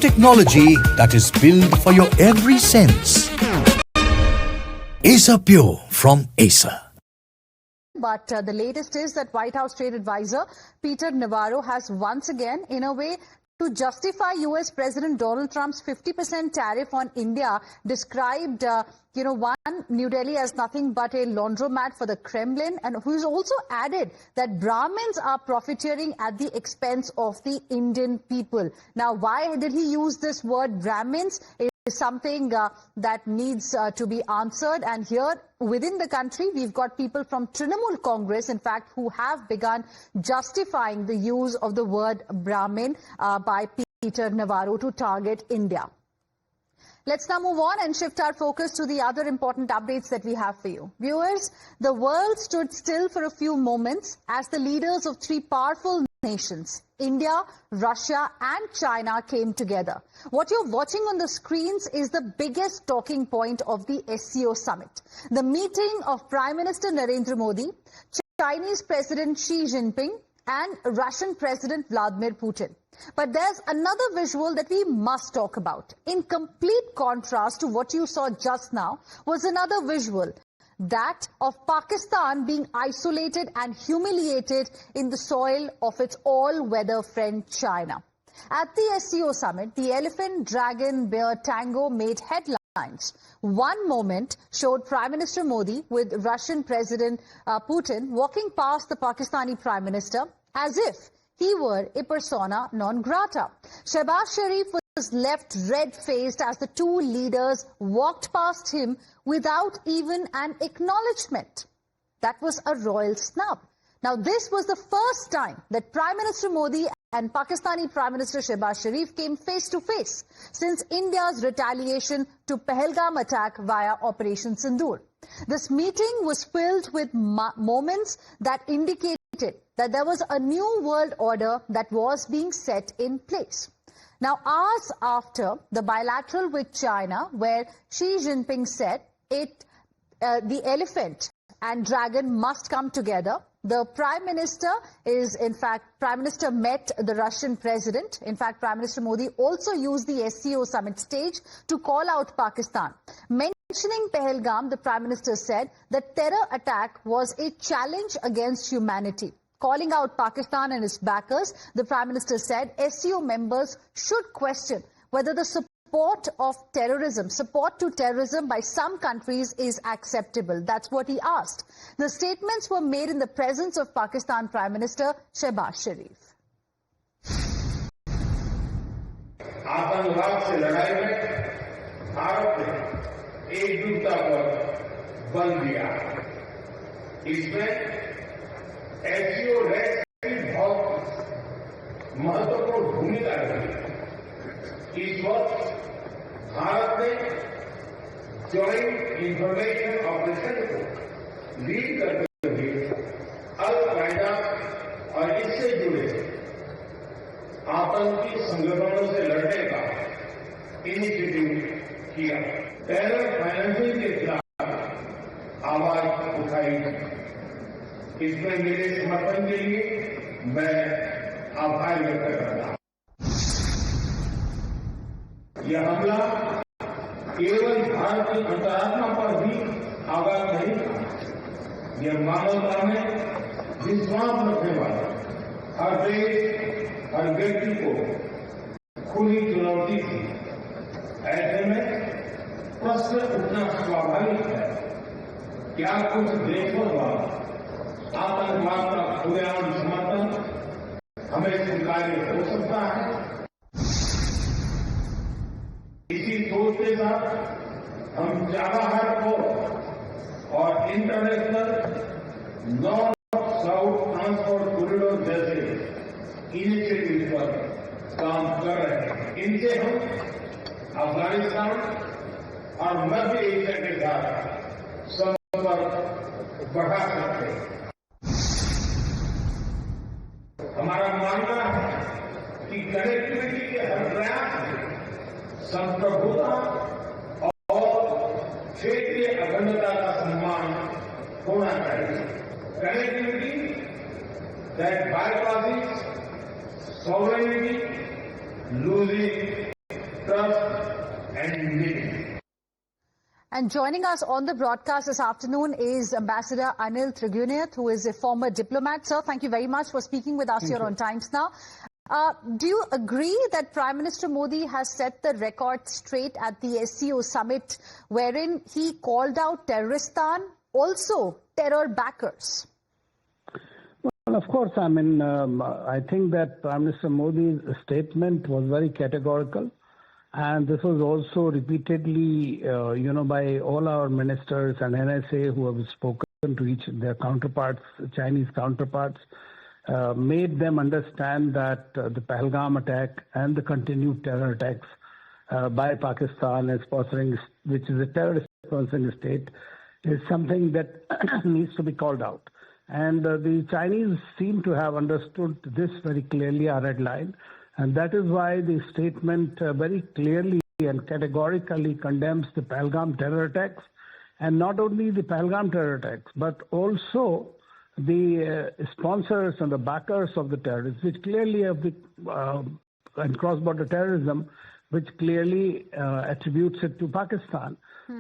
technology that is built for your every sense. Acer Pure from Acer. But the latest is that White House trade advisor Peter Navarro has once again, in a way, to justify US President Donald Trump's 50% tariff on India, described, one, New Delhi as nothing but a laundromat for the Kremlin, and who's also added that Brahmins are profiteering at the expense of the Indian people. Now, why did he use this word Brahmins? Is something that needs to be answered. And here within the country, we've got people from Trinamool Congress, in fact, who have begun justifying the use of the word Brahmin by Peter Navarro to target India. Let's now move on and shift our focus to the other important updates that we have for you. Viewers, the world stood still for a few moments as the leaders of three powerful nations, India, Russia and China, came together. What you're watching on the screens is the biggest talking point of the SCO summit. The meeting of Prime Minister Narendra Modi, Chinese President Xi Jinping and Russian President Vladimir Putin. But there's another visual that we must talk about. In complete contrast to what you saw just now was another visual, that of Pakistan being isolated and humiliated in the soil of its all-weather friend China. At the SCO summit, the elephant, dragon, bear tango made headlines. One moment showed Prime Minister Modi with Russian President Putin walking past the Pakistani Prime Minister as if he were a persona non grata. Shehbaz Sharif was left red-faced as the two leaders walked past him without even an acknowledgement. That was a royal snub. Now, this was the first time that Prime Minister Modi and Pakistani Prime Minister Shehbaz Sharif came face-to-face since India's retaliation to Pahalgam attack via Operation Sindoor. This meeting was filled with moments that indicated that there was a new world order that was being set in place. Now, hours after the bilateral with China, where Xi Jinping said the elephant and dragon must come together, the Prime Minister met the Russian President. In fact, Prime Minister Modi also used the SCO summit stage to call out Pakistan. Mentioning Pahalgam, the Prime Minister said the terror attack was a challenge against humanity. Calling out Pakistan and its backers, the Prime Minister said SCO members should question whether the support to terrorism by some countries is acceptable. That's what he asked. The statements were made in the presence of Pakistan Prime Minister Shehbaz Sharif. आतंकवाद से लड़ाई में भारत ने एकजुटता पर बल दिया। इसमें एससीओ रेट की बहुत महत्वपूर्ण भूमिका रही। इस वक्त भारत ने जॉइंट इंफॉर्मेशन ऑपरेशन को लीड करते हुए अल-कायदा और इससे जुड़े आतंकी संगठनों से लड़ने का इनिशिएटिव किया। टेरर फाइनेंसिंग के खिलाफ आवाज उठाई। इसमें मेरे समर्थन के लिए मैं आभार व्यक्त करता हूं। यह हमला केवल भारत की अंतरात्मा पर भी आघात नहीं था। यह मानवता में विश्वास रखने वाला हर देश, हर व्यक्ति को खुली चुनौती थी। ऐसे में प्रश्न उठना स्वाभाविक है, क्या कुछ देशों द्वारा आतंकवाद का खुलेआम समर्थन हमें स्वीकार्य हो सकता है? इसी सोच के साथ हम चाबहार को और international north south transport corridor जैसे इनिशिएटिव पर काम कर रहे हैं। इनसे हम अफगानिस्तान और मध्य एशिया के साथ संपर्क बढ़ा सकते हैं। हमारा मानना है कि कनेक्टिविटी के हर प्रयास में संप्रभुता और क्षेत्रीय अखंडता का सम्मान होना चाहिए। Connectivity that bypasses sovereignty, losing trust and unity. And joining us on the broadcast this afternoon is Ambassador Anil Trigunayat, who is a former diplomat. Sir, thank you very much for speaking with us here on Times Now. Do you agree that Prime Minister Modi has set the record straight at the SCO summit, wherein he called out Terroristan, also terror backers? Well, of course, I think that Prime Minister Modi's statement was very categorical. And this was also repeatedly, by all our ministers and NSA who have spoken to each their counterparts, Chinese counterparts, made them understand that the Pahalgam attack and the continued terror attacks by Pakistan as sponsoring, which is a terrorist sponsoring state, is something that needs to be called out. And the Chinese seem to have understood this very clearly, our red line. And that is why the statement very clearly and categorically condemns the Pahalgam terror attacks, and not only the Pahalgam terror attacks, but also the sponsors and the backers of the terrorists, which clearly have the and cross-border terrorism, which clearly attributes it to Pakistan.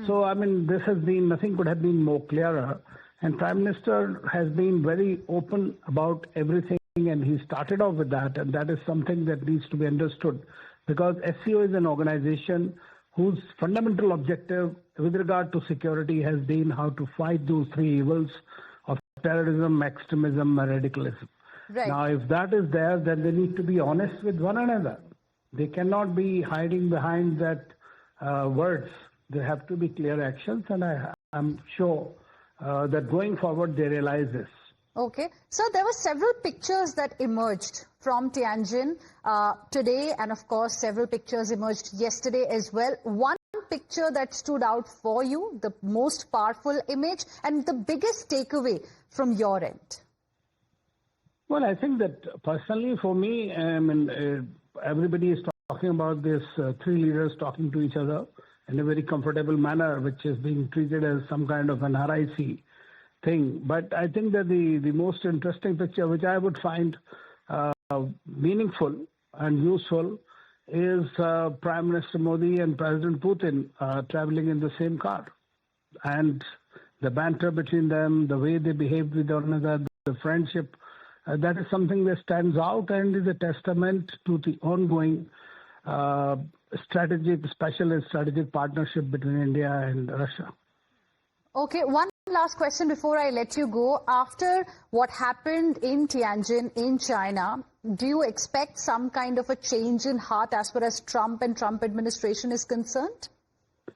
So, this has been, nothing could have been more clearer. And Prime Minister has been very open about everything. And he started off with that, and that is something that needs to be understood, because SCO is an organization whose fundamental objective with regard to security has been how to fight those three evils of terrorism, extremism, and radicalism. Right. Now, if that is there, then they need to be honest with one another. They cannot be hiding behind that words. There have to be clear actions, and I'm sure that going forward they realize this. Okay. So there were several pictures that emerged from Tianjin today, and of course several pictures emerged yesterday as well. One picture that stood out for you, the most powerful image, and the biggest takeaway from your end? Well, I think that personally for me, everybody is talking about this three leaders talking to each other in a very comfortable manner, which is being treated as some kind of an RIC thing. But I think that the most interesting picture, which I would find meaningful and useful, is Prime Minister Modi and President Putin traveling in the same car. And the banter between them, the way they behaved with one another, the friendship, that is something that stands out and is a testament to the ongoing strategic partnership between India and Russia. Okay, one last question before I let you go. After what happened in Tianjin in China, do you expect some kind of a change in heart as far as Trump and Trump administration is concerned?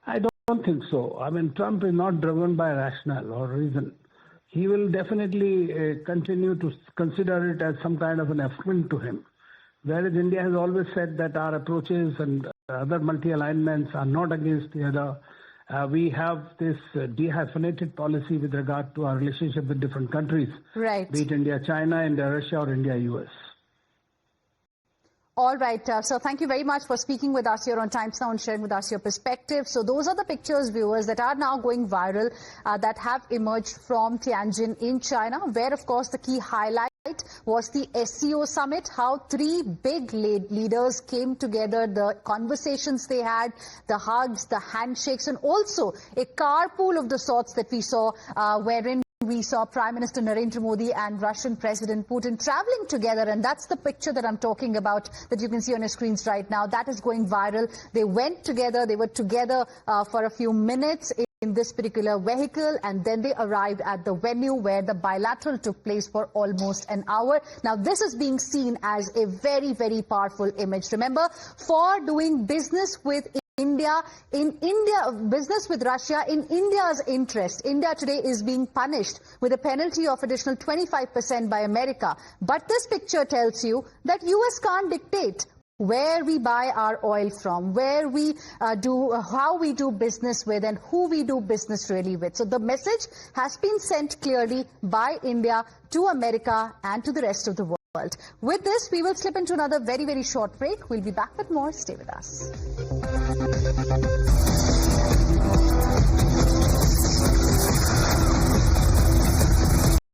I don't think so. Trump is not driven by rationale or reason. He will definitely continue to consider it as some kind of an affront to him. Whereas India has always said that our approaches and other multi-alignments are not against the other. We have this dehyphenated policy with regard to our relationship with different countries, right? Be it India, China, India, Russia, or India, US. All right, so thank you very much for speaking with us here on Times Now and sharing with us your perspective. So those are the pictures, viewers, that are now going viral that have emerged from Tianjin in China, where, of course, the key highlight was the SCO summit, how three big leaders came together, the conversations they had, the hugs, the handshakes, and also a carpool of the sorts that we saw wherein we saw Prime Minister Narendra Modi and Russian President Putin traveling together, and that's the picture that I'm talking about that you can see on your screens right now. That is going viral. They went together, they were together for a few minutes in this particular vehicle, and then they arrived at the venue where the bilateral took place for almost an hour. Now, this is being seen as a very, very powerful image. Remember, for doing business with business with Russia in India's interest, India today is being punished with a penalty of additional 25% by America. But this picture tells you that US can't dictate where we buy our oil from, where we how we do business with, and who we do business really with. So the message has been sent clearly by India to America and to the rest of the world. With this, we will slip into another very, very short break. We'll be back with more. Stay with us.